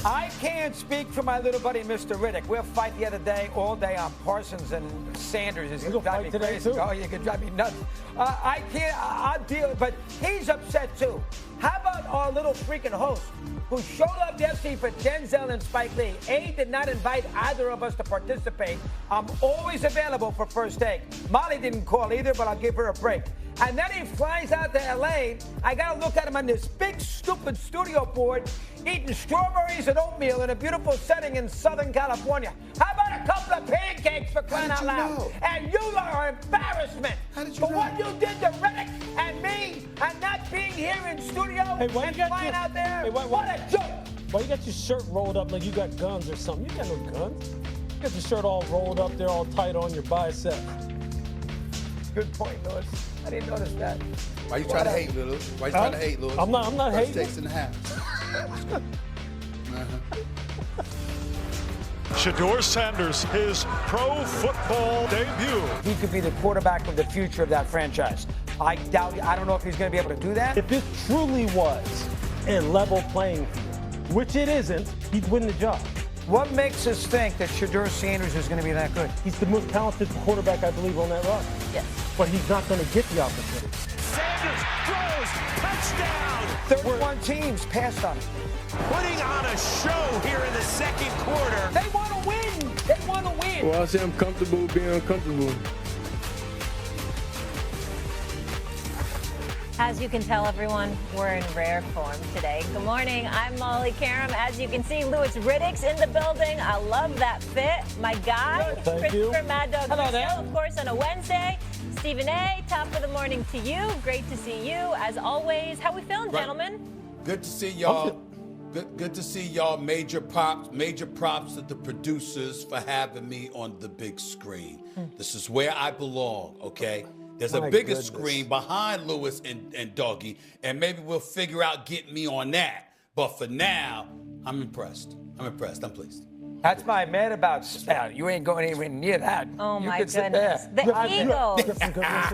I can't speak for my little buddy, Mr. Riddick. We'll fight the other day, all day on Parsons and Sanders. It's going to drive me crazy. Oh, you can drive me nuts. I can't. I'll deal. But he's upset too. How about our little freaking host who showed up yesterday for Denzel and Spike Lee? A, did not invite either of us to participate. I'm always available for first take. Molly didn't call either, but I'll give her a break. And then he flies out to L.A. I got to look at him on this big, stupid studio board eating strawberries and oatmeal in a beautiful setting in Southern California. How about a couple of pancakes for crying out loud? Know? And you are an embarrassment for what you did to Riddick and me and not being here in studio and flying out there. Hey, what a joke. Why you got your shirt rolled up like you got guns or something? You got no guns. You got your shirt all rolled up there, all tight on your bicep. Good point, Lewis. I didn't notice that. Why you trying to hate, Lewis? Why you trying to hate, Lewis? I'm not hating. 6.5. Shedeur Sanders, his pro football debut. He could be the quarterback of the future of that franchise. I doubt. I don't know if he's going to be able to do that. If this truly was a level playing field, which it isn't, he'd win the job. What makes us think that Shedeur Sanders is going to be that good? He's the most talented quarterback, I believe, on that roster. Yes. But he's not going to get the opportunity. Sanders throws, touchdown! 31 teams passed on him. Putting on a show here in the second quarter. They want to win. They want to win. Well, I say I'm comfortable being uncomfortable. As you can tell, everyone, we're in rare form today. Good morning. I'm Molly Karam. As you can see, Louis Riddick's in the building. I love that fit. My guy, Christopher Mad Dog Brazil, of course, on a Wednesday. Stephen A., top of the morning to you. Great to see you, as always. How we feeling, gentlemen? Good to see y'all. Good to see y'all. Major props to the producers for having me on the big screen. This is where I belong, okay? There's a bigger screen behind Lewis and Doggy, and maybe we'll figure out getting me on that. But for now, I'm impressed. I'm pleased. That's my mad about spout. You ain't going anywhere near that. Oh, you my can sit goodness. there. The Eagles.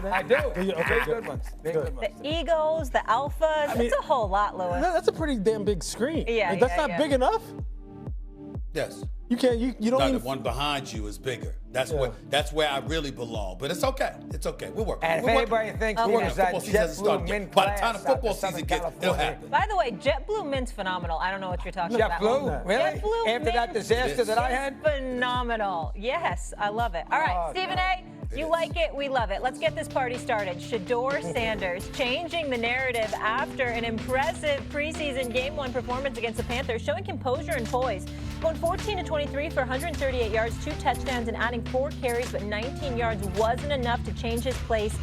I do. Okay, good ones. The Eagles, the Alphas. It's a whole lot, Louis. That's a pretty damn big screen. Yeah, that's not big enough? Yes. You can't. You don't. No, even... the one behind you is bigger. That's where I really belong. But it's okay. It's okay. We're working. And if anybody thinks there's that JetBlue mint by the time the football season gets, it'll happen. By the way, JetBlue mint's phenomenal. I don't know what you're talking about. JetBlue, really? JetBlue After that disaster that I had? Phenomenal. Yes, I love it. All right, Stephen A., you like it, we love it. Let's get this party started. Shedeur Sanders changing the narrative after an impressive preseason Game 1 performance against the Panthers, showing composure and poise. Going 14-23 for 138 yards, 2 touchdowns, and adding 4 carries, but 19 yards wasn't enough to change his place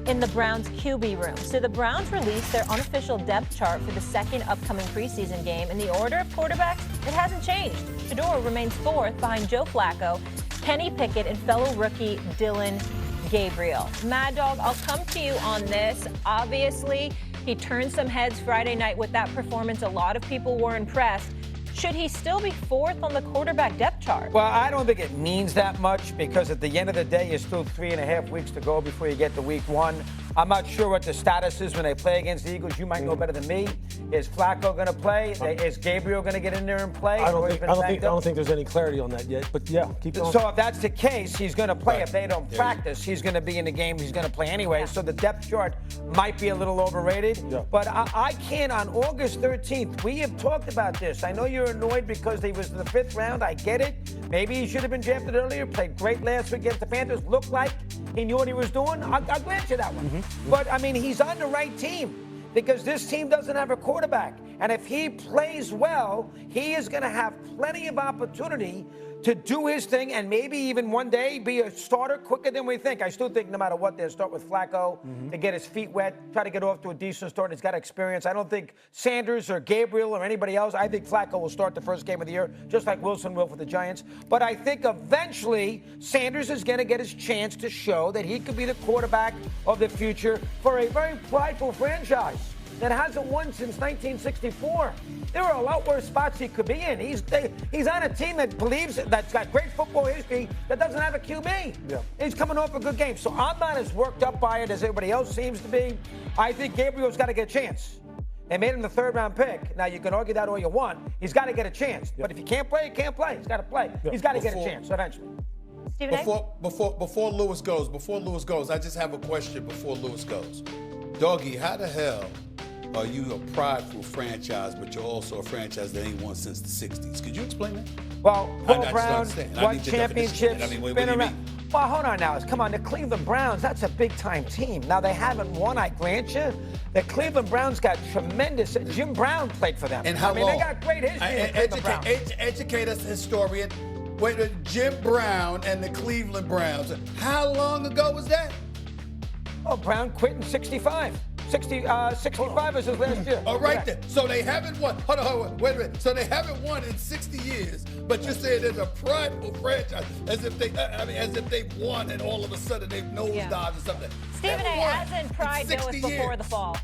in the Browns' QB room. So the Browns released their unofficial depth chart for the second upcoming preseason game, and the order of quarterbacks, it hasn't changed. Shedeur remains 4th behind Joe Flacco, Kenny Pickett, and fellow rookie Dylan Gabriel. Mad Dog, I'll come to you on this. Obviously, he turned some heads Friday night with that performance. A lot of people were impressed. Should he still be 4th on the quarterback depth chart? Well, I don't think it means that much because at the end of the day, you're still 3.5 weeks to go before you get to week 1. I'm not sure what the status is when they play against the Eagles. You might know better than me. Is Flacco going to play? Is Gabriel going to get in there and play? I don't think there's any clarity on that yet. But yeah, keep going. So if that's the case, he's going to play. If they don't practice, he's going to be in the game. He's going to play anyway. So the depth chart might be a little overrated. Yeah. But I can't. On August 13th, we have talked about this. I know you're annoyed because he was in the 5th round. I get it. Maybe he should have been drafted earlier. Played great last week against the Panthers. Looked like he knew what he was doing. I'll grant you that one. But, I mean, he's on the right team because this team doesn't have a quarterback. And if he plays well, he is going to have plenty of opportunity to do his thing and maybe even one day be a starter quicker than we think. I still think no matter what, they'll start with Flacco to get his feet wet, try to get off to a decent start. He's got experience. I don't think Sanders or Gabriel or anybody else, I think Flacco will start the first game of the year, just like Wilson will for the Giants. But I think eventually Sanders is going to get his chance to show that he could be the quarterback of the future for a very prideful franchise that hasn't won since 1964. There are a lot worse spots he could be in. He's on a team that believes that's got great football history that doesn't have a QB. Yeah. He's coming off a good game. So I'm not as worked up by it as everybody else seems to be. I think Gabriel's got to get a chance. They made him the 3rd-round pick. Now, you can argue that all you want. He's got to get a chance. But if he can't play, he can't play. He's got to play. He's got to get a chance eventually. Stephen A? Before Lewis goes, I just have a question before Lewis goes. Doggy, how the hell are you a prideful franchise, but you're also a franchise that ain't won since the 60s? Could you explain that? Well, Paul I Brown just don't understand. I won need the definition of championships, that. I mean, what been do you around. mean? Well, hold on now. Come on, the Cleveland Browns, that's a big-time team. Now, they haven't won, I grant you. The Cleveland Browns got tremendous. Jim Brown played for them. And how long? They got great history, the Cleveland Browns. Educate us, historian. Wait, Jim Brown and the Cleveland Browns. How long ago was that? Oh, Brown quit in 65. 65 was his last year. All right then. So they haven't won. Hold on. Wait a minute. So they haven't won in 60 years, but you're saying there's a prideful franchise, as if they've won and all of a sudden they've nosedived or something. Stephen A, as in pride knoweth before the fall.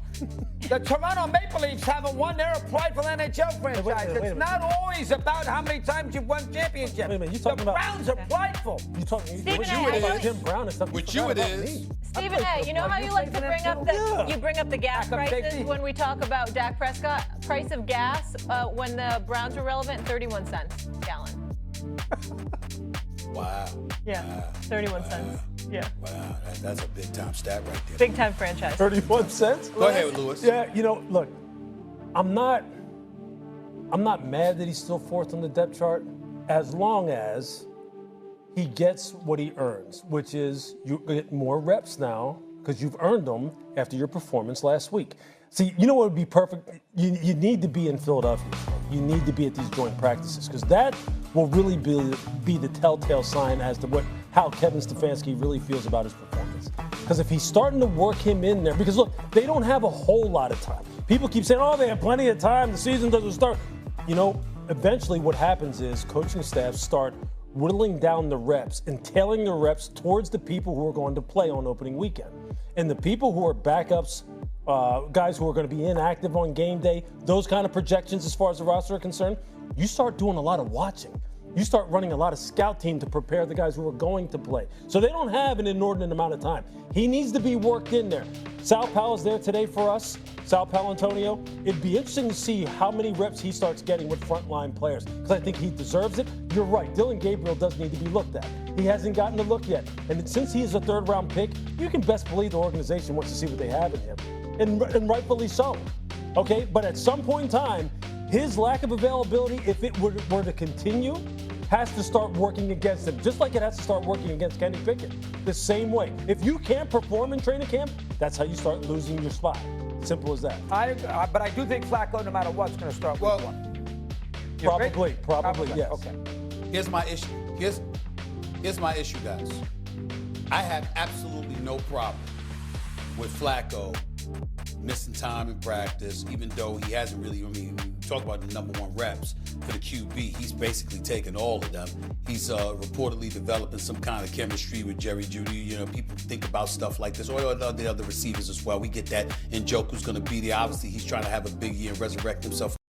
The Toronto Maple Leafs haven't won. They're a prideful NHL franchise. It's not always about how many times you've won championships. Wait a minute, you talking the about Browns are prideful. You talking Stephen with A, you I it know is. Jim Brown and stuff. With you it is. Stephen A, you know how you like to bring up the gas Backup prices safety. when we talk about Dak Prescott? Price of gas when the Browns were relevant, 31 cents a gallon. Wow. Yeah, Wow. 31 cents. Yeah. Wow, that's a big time stat right there. Big time franchise. 31 cents? Go ahead, Lewis. Yeah, look, I'm not mad that he's still 4th on the depth chart as long as he gets what he earns, which is you get more reps now because you've earned them after your performance last week. See, you know what would be perfect? You need to be in Philadelphia. You need to be at these joint practices because that will really be the telltale sign as to how Kevin Stefanski really feels about his performance. Because if he's starting to work him in there, because look, they don't have a whole lot of time. People keep saying, oh, they have plenty of time. The season doesn't start. Eventually what happens is coaching staffs start whittling down the reps and tailing the reps towards the people who are going to play on opening weekend. And the people who are backups, guys who are going to be inactive on game day, those kind of projections as far as the roster are concerned, you start doing a lot of watching. You start running a lot of scout team to prepare the guys who are going to play. So they don't have an inordinate amount of time. He needs to be worked in there. Sal Powell's there today for us. Sal Paolantonio. It'd be interesting to see how many reps he starts getting with frontline players because I think he deserves it. You're right. Dylan Gabriel does need to be looked at. He hasn't gotten the look yet. And since he is a 3rd-round pick, you can best believe the organization wants to see what they have in him. And rightfully so. Okay? But at some point in time, his lack of availability, if it were to continue, has to start working against him, just like it has to start working against Kenny Pickett. The same way. If you can't perform in training camp, that's how you start losing your spot. Simple as that. But I do think Flacco, no matter what, is going to start week 1. Probably, yes. Okay. Here's my issue. Here's my issue, guys. I have absolutely no problem with Flacco missing time in practice, even though he hasn't really, talk about the #1 reps for the QB. He's basically taken all of them. He's reportedly developing some kind of chemistry with Jerry Jeudy. People think about stuff like this, or the other receivers as well. We get that. And Njoku's going to be there. Obviously, he's trying to have a big year and resurrect himself.